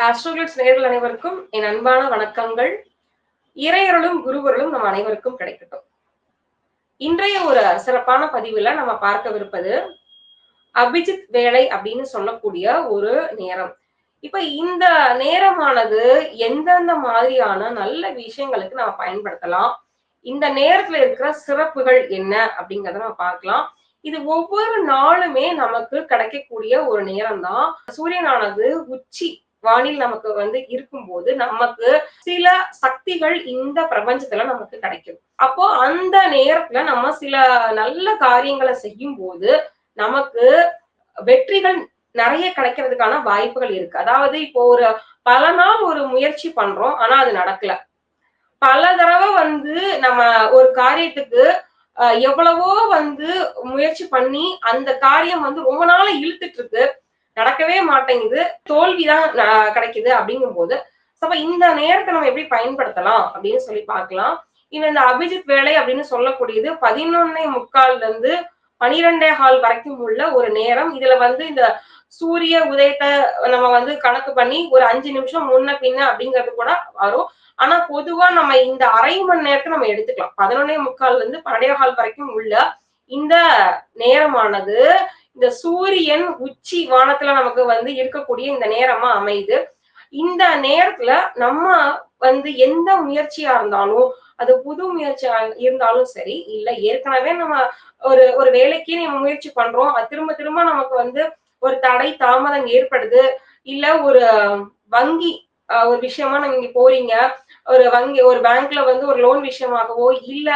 ஆஸ்ட்ரோகிளிட்ஸ் நேயர்கள் அனைவருக்கும் என் அன்பான வணக்கங்கள். இறையருளும் குருவருளும் நம் அனைவருக்கும் கிடைக்கட்டும். இன்றைய ஒரு சிறப்பான பதிவுல நம்ம பார்க்கவிருப்பது அபிஜித் வேலை அப்படின்னு சொல்லக்கூடிய ஒரு நேரம். இப்ப இந்த நேரமானது எந்தெந்த மாதிரியான நல்ல விஷயங்களுக்கு நம்ம பயன்படுத்தலாம்? இந்த நேரத்துல இருக்கிற சிறப்புகள் என்ன அப்படிங்கிறத நம்ம பார்க்கலாம். இது ஒவ்வொரு நாளுமே நமக்கு கிடைக்கக்கூடிய ஒரு நேரம் தான். சூரியனானது உச்சி வானில் நமக்கு இருக்கும்போது நமக்கு சில சக்திகள் இந்த பிரபஞ்சத்துல நமக்கு கிடைக்கும். அப்போ அந்த நேரத்துல நம்ம சில நல்ல காரியங்களை செய்யும் போது நமக்கு வெற்றிகள் நிறைய கிடைக்கிறதுக்கான வாய்ப்புகள் இருக்கு. அதாவது இப்போ ஒரு பல நாள் ஒரு முயற்சி பண்றோம். ஆனா அது நடக்கல. பல தடவ நம்ம ஒரு காரியத்துக்கு எவ்வளவோ முயற்சி பண்ணி அந்த காரியம் ரொம்ப நாளா இழுத்துட்டு இருக்கு. நடக்கவே மாட்டேங்குது. தோல்விதான் கிடைக்குது அப்படிங்கும்போது, அப்ப இந்த நேரத்த நம்ம எப்படி பயன்படுத்தலாம் அப்படின்னு சொல்லி பார்க்கலாம். இந்த அபிஜித் வேலை அப்படின்னு சொல்லக்கூடியது 11:45ல இருந்து 12:15 வரைக்கும் உள்ள ஒரு நேரம். இதுல இந்த சூரிய உதயத்த நம்ம கணக்கு பண்ணி ஒரு 5 நிமிஷம் முன்ன பின்ன அப்படிங்கிறது கூட வரும். ஆனா பொதுவா நம்ம இந்த 1/2 மணி நேரத்த நம்ம எடுத்துக்கலாம். 11:45ல இருந்து 12:15 வரைக்கும் உள்ள இந்த நேரமானது இந்த சூரியன் உச்சி வானத்துல நமக்கு இருக்கக்கூடிய இந்த நேரமா அமையுது. இந்த நேரத்துல நம்ம எந்த முயற்சியா இருந்தாலும், அது புது முயற்சியா இருந்தாலும் சரி, இல்ல ஏற்கனவே நம்ம ஒரு ஒரு வேலைக்கு நம்ம முயற்சி பண்றோம். அது திரும்ப திரும்ப நமக்கு ஒரு தடை, தாமதம் ஏற்படுது. இல்ல ஒரு வங்கி ஒரு விஷயமா நீங்க போறீங்க. ஒரு பேங்க்ல ஒரு லோன் விஷயமாகவோ, இல்ல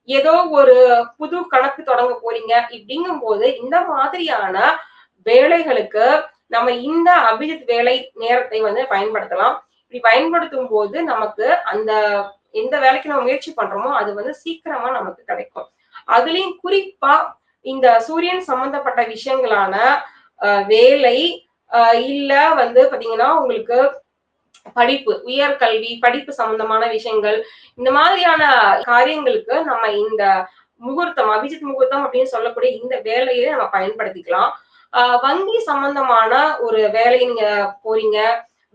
ஏதோ ஒரு புது கணக்கு தொடங்க போறீங்க. இப்படிங்கும்போது இந்த மாதிரியான வேலைகளுக்கு நம்ம இந்த அபிஜித் வேலை நேரத்தை பயன்படுத்தலாம். இப்படி பயன்படுத்தும் போது நமக்கு அந்த எந்த வேலைக்கு நம்ம முயற்சி பண்றோமோ அது சீக்கிரமா நமக்கு கிடைக்கும். அதுலயும் குறிப்பா இந்த சூரியன் சம்பந்தப்பட்ட விஷயங்களான வேலை, இல்ல பாத்தீங்கன்னா உங்களுக்கு படிப்பு, உயர்கல்வி, படிப்பு சம்பந்தமான விஷயங்கள், இந்த மாதிரியான காரியங்களுக்கு நம்ம இந்த முகூர்த்தம், அபிஜித் முகூர்த்தம் அப்படின்னு சொல்லக்கூடிய இந்த வேலையை நம்ம பயன்படுத்திக்கலாம். வங்கி சம்பந்தமான ஒரு வேலை நீங்க போறீங்க,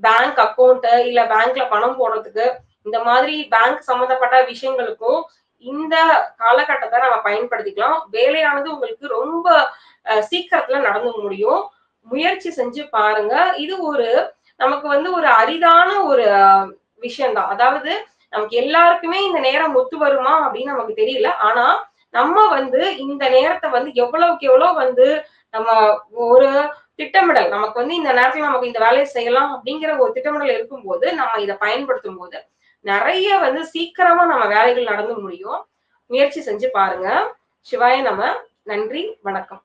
பேங்க் அக்கவுண்ட் இல்ல பேங்க்ல பணம் போடுறதுக்கு, இந்த மாதிரி பேங்க் சம்பந்தப்பட்ட விஷயங்களுக்கும் இந்த காலகட்டத்தை நம்ம பயன்படுத்திக்கலாம். வேலையானது உங்களுக்கு ரொம்ப சீக்கிரத்துல நடந்து முடியும். முயற்சி செஞ்சு பாருங்க. இது நமக்கு ஒரு அரிதான ஒரு விஷயம் தான். அதாவது நமக்கு எல்லாருக்குமே இந்த நேரம் ஒத்து வருமா அப்படின்னு நமக்கு தெரியல. ஆனா நம்ம இந்த நேரத்த எவ்வளவுக்கு எவ்வளவு நம்ம ஒரு திட்டமிடல் நமக்கு இந்த நேரத்துல நமக்கு இந்த வேலையை செய்யலாம் அப்படிங்கிற ஒரு திட்டமிடல் இருக்கும்போது நம்ம இதை பயன்படுத்தும் போது நிறைய சீக்கிரமா நம்ம வேலைகள் நடந்து முடியும். முயற்சி செஞ்சு பாருங்க. சிவாய நம. நன்றி, வணக்கம்.